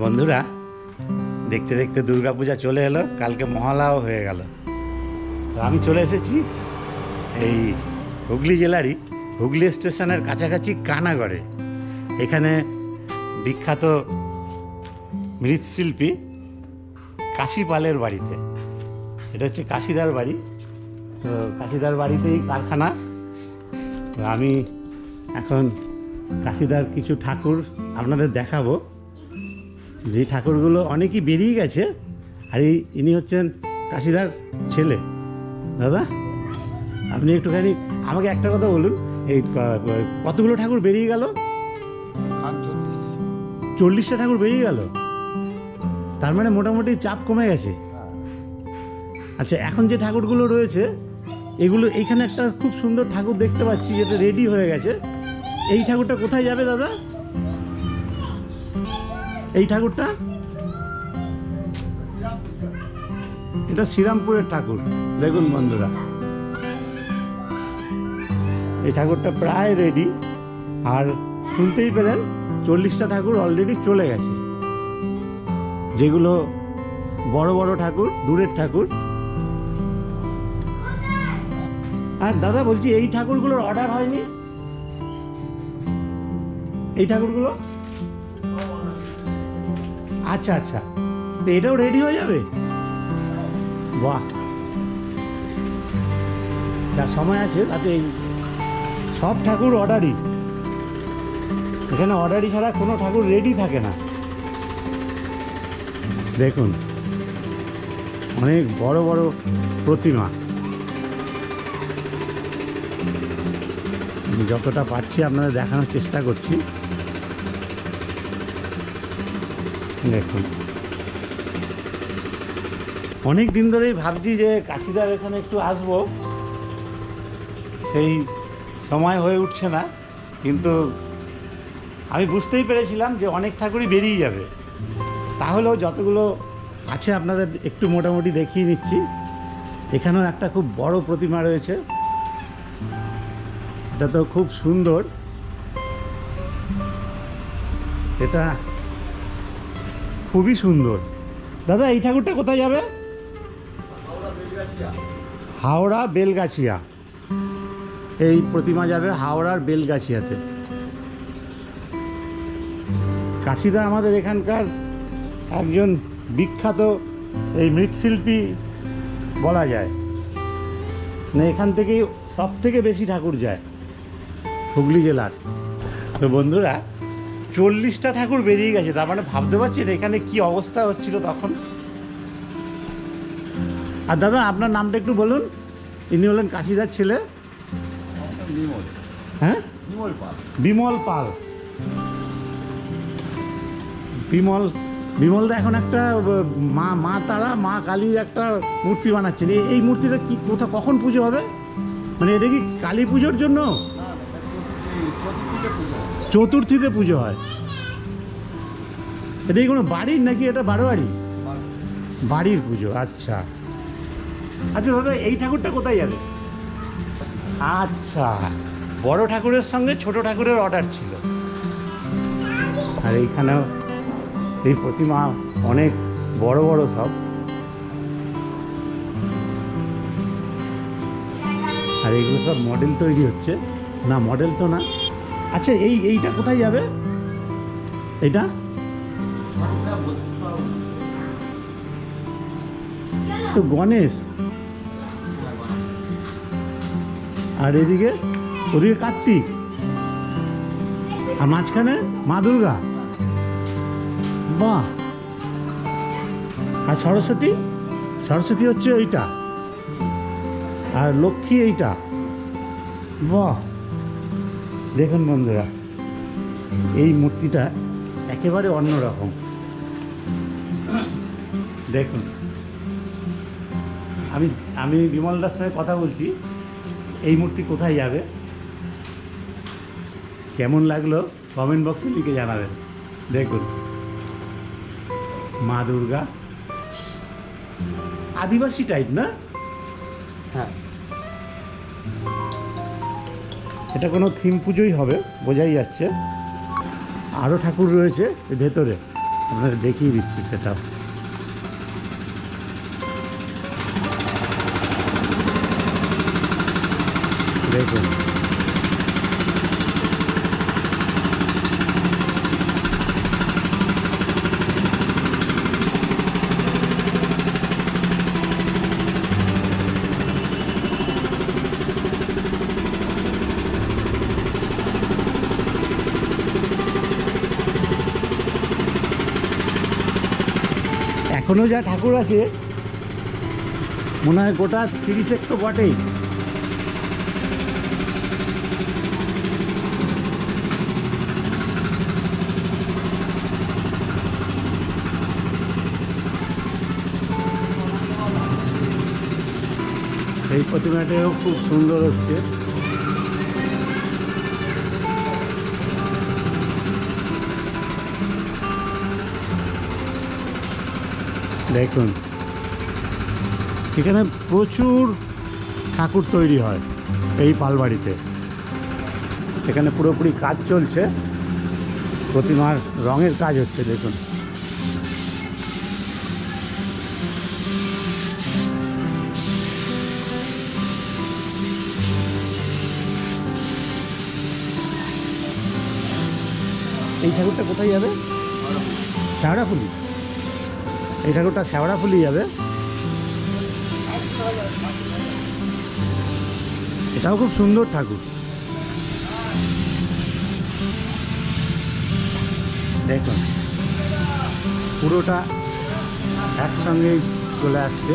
বন্ধুরা, দেখতে দেখতে দুর্গাপূজা চলে এলো, কালকে মহালয়াও হয়ে গেল। তো আমি চলে এসেছি এই হুগলি জেলারই হুগলি স্টেশনের কাছাকাছি কানাগড়ে। এখানে বিখ্যাত মৃৎশিল্পী কাশি পালের বাড়িতে। এটা হচ্ছে কাশিদার বাড়ি। তো কাশিদার বাড়িতেই কারখানা। তো আমি এখন কাশিদার কিছু ঠাকুর আপনাদের দেখাবো, যে ঠাকুরগুলো অনেকই বেরিয়ে গেছে। আর ইনি হচ্ছেন কাশিদার ছেলে। দাদা, আপনি একটুখানি আমাকে একটা কথা বলুন, এই কতগুলো ঠাকুর বেরিয়ে গেল? 40টা ঠাকুর বেরিয়ে গেল। তার মানে মোটামুটি চাপ কমে গেছে। আচ্ছা, এখন যে ঠাকুরগুলো রয়েছে এগুলো, এইখানে একটা খুব সুন্দর ঠাকুর দেখতে পাচ্ছি যেটা রেডি হয়ে গেছে। এই ঠাকুরটা কোথায় যাবে দাদা? এই ঠাকুরটা, এটা শ্রীরামপুরের ঠাকুর। দেখুন বন্ধুরা, এই ঠাকুরটা প্রায় রেডি। আর শুনতেই পেলেন 40টা ঠাকুর অলরেডি চলে গেছে, যেগুলো বড় বড় ঠাকুর, দূরের ঠাকুর। আর দাদা বলছি, এই ঠাকুরগুলোর অর্ডার হয়নি? এই ঠাকুরগুলো, আচ্ছা আচ্ছা, তো এটাও রেডি হয়ে যাবে? বাহ, যা সময় আছে তাতে সব ঠাকুর অর্ডারই। এখানে অর্ডারই ছাড়া কোনো ঠাকুর রেডি থাকে না। দেখুন, অনেক বড় বড় প্রতিমা। আমি যতটা পারছি আপনাদের দেখানোর চেষ্টা করছি। দেখুন, অনেক দিন ধরেই ভাবছি যে কাশিদার এখানে একটু আসবো, সেই সময় হয়ে উঠছে না। কিন্তু আমি বুঝতেই পেরেছিলাম যে অনেক ঠাকুরই বেরিয়ে যাবে। তাহলেও যতগুলো আছে আপনাদের একটু মোটামুটি দেখিয়ে নিচ্ছি। এখানেও একটা খুব বড় প্রতিমা রয়েছে, এটা তো খুব সুন্দর। এটা খুবই সুন্দর। দাদা, এই ঠাকুরটা কোথায় যাবে? হাওড়া বেলগাছিয়া। এই প্রতিমা যাবে হাওড়ার বেলগাছিয়াতে। কাশিদা আমাদের এখানকার একজন বিখ্যাত এই মৃৎশিল্পী বলা যায়। না, এখান থেকেই সব থেকে বেশি ঠাকুর যায় হুগলি জেলার। তো বন্ধুরা, 40টা ঠাকুর বেরিয়ে গেছে। তার মানে ভাবতে পারছেন এখানে কি অবস্থা হচ্ছিল তখন। আর দাদা, আপনার নামটা একটু বলুন। ইনি হলেন কাশিদার ছেলে। হ্যাঁ, বিমল পাল। বিমলদা এখন একটা মা তারা, মা কালীর একটা মূর্তি বানাচ্ছেন। এই মূর্তিটা কি, কোথা, কখন পুজো হবে? মানে এটা কি কালী পুজোর জন্য? চতুর্থীতে পুজো হয়। এটা কি কোনো বাড়ির নাকি এটা বারোয়ারি? বাড়ির পুজো। আচ্ছা আচ্ছা দাদা, এই ঠাকুরটা কোথায় যাবে? আচ্ছা, বড় ঠাকুরের সঙ্গে ছোট ঠাকুরের অর্ডার ছিল। আর এইখানেও এই প্রতিমা অনেক বড় বড় সব। আর এইগুলো সব মডেল তৈরি হচ্ছে। না, মডেল তো না। আচ্ছা, এইটা কোথায় যাবে? এইটা তো গণেশ। আর ওদিকে কার্তিক। আর মাঝখানে মা দুর্গা। বাহ। আর সরস্বতী হচ্ছে ওইটা। আর লক্ষ্মী এইটা। বাহ, দেখুন বন্ধুরা, এই মূর্তিটা একেবারে অন্যরকম। দেখুন, আমি বিমলদার সঙ্গে কথা বলছি। এই মূর্তি কোথায় যাবে, কেমন লাগলো কমেন্ট বক্সে লিখে জানাবেন। দেখুন, মা দুর্গা, আদিবাসী টাইপ না? হ্যাঁ, এটা কোনো থিম পুজোই হবে, বোঝাই যাচ্ছে। আরও ঠাকুর রয়েছে ভেতরে। আপনাদের দেখিয়ে দিচ্ছি সেটাও। দেখুন এখনো যা ঠাকুর আছে মনে হয় গোটা 30 তো বটেই। এই প্রতিমাটাও খুব সুন্দর হচ্ছে। দেখুন এখানে প্রচুর ঠাকুর তৈরি হয় এই পালবাড়িতে। এখানে পুরোপুরি কাজ চলছে, প্রতিমার রঙের কাজ হচ্ছে। দেখুন এই ঠাকুরটা কোথায় যাবে? শ্যাওড়াফুলি। এই ঠাকুরটা শ্যাওড়াফুলি যাবে। এটাও খুব সুন্দর ঠাকুর। দেখুন পুরোটা একসঙ্গেই চলে আসছে,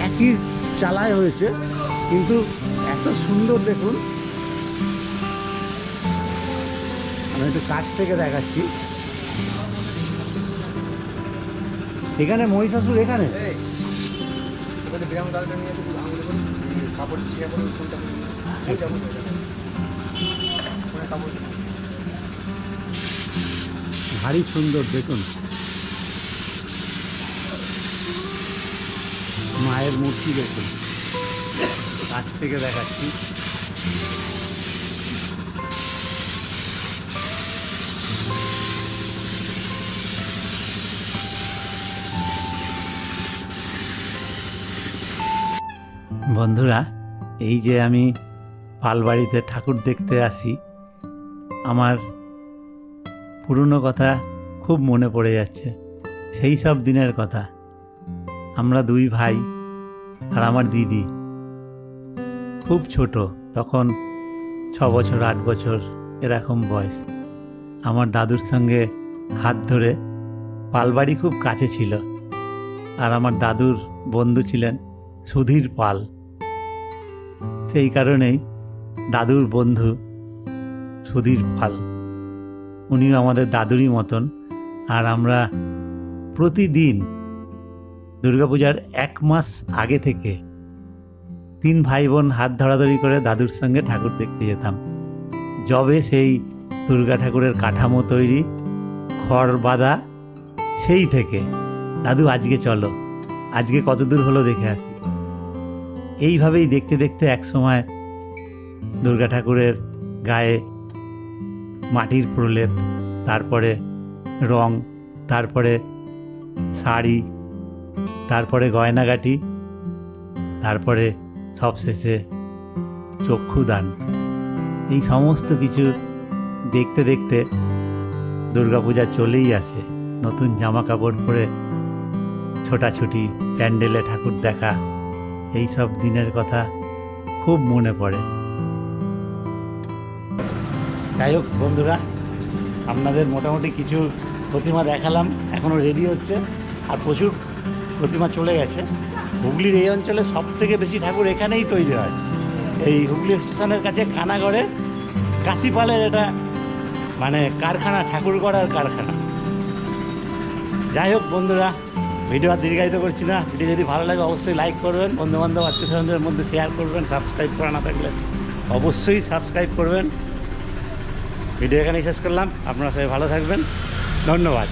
একই চালায় হয়েছে, কিন্তু এত সুন্দর। দেখুন আমি একটু কাছ থেকে দেখাচ্ছি। এখানে মহিষাসুর, এখানে ভারী সুন্দর। দেখুন মায়ের মূর্তি, দেখুন কাছ থেকে দেখাচ্ছি। বন্ধুরা, এই যে আমি পালবাড়িতে ঠাকুর দেখতে আসি, আমার পুরনো কথা খুব মনে পড়ে যাচ্ছে। সেই সব দিনের কথা। আমরা দুই ভাই আর আমার দিদি, খুব ছোট তখন, 6 বছর 8 বছর এরকম বয়স। আমার দাদুর সঙ্গে হাত ধরে, পালবাড়ি খুব কাছে ছিল, আর আমার দাদুর বন্ধু ছিলেন সুধীর পাল। সেই কারণেই দাদুর বন্ধু সুধীর পাল, উনিও আমাদের দাদুরই মতন। আর আমরা প্রতিদিন দুর্গাপূজার 1 মাস আগে থেকে 3 ভাই বোন হাত ধরাধরি করে দাদুর সঙ্গে ঠাকুর দেখতে যেতাম। যবে সেই দুর্গা ঠাকুরের কাঠামো তৈরি, খড় বাঁধা, সেই থেকে দাদু আজকে চলো, আজকে কত দূর হলো দেখে আসি। এইভাবেই দেখতে দেখতে এক সময় দুর্গা ঠাকুরের গায়ে মাটির প্রলেপ, তারপরে রং, তারপরে শাড়ি, তারপরে গয়নাগাটি, তারপরে সবশেষে চক্ষুদান। এই সমস্ত কিছু দেখতে দেখতে দুর্গাপূজা চলেই আসে। নতুন জামা কাপড় পরে ছোটাছুটি, প্যান্ডেলে ঠাকুর দেখা, এই সব দিনের কথা খুব মনে পড়ে। যাই হোক বন্ধুরা, আপনাদের মোটামুটি কিছু প্রতিমা দেখালাম, এখনও রেডি হচ্ছে, আর প্রচুর প্রতিমা চলে গেছে। হুগলির এই অঞ্চলে সব থেকে বেশি ঠাকুর এখানেই তৈরি হয়। এই হুগলি স্টেশনের কাছে কানাগড়ে কাশিপালের এটা মানে কারখানা, ঠাকুর গড়ার কারখানা। যাই হোক বন্ধুরা, ভিডিও আর দীর্ঘায়িত করছি না। ভিডিও যদি ভালো লাগে অবশ্যই লাইক করবেন, বন্ধুবান্ধব আত্মীয়স্বজনদের মধ্যে শেয়ার করবেন, সাবস্ক্রাইব করা না থাকলে অবশ্যই সাবস্ক্রাইব করবেন। ভিডিও এখানেই শেষ করলাম। আপনারা সবাই ভালো থাকবেন, ধন্যবাদ।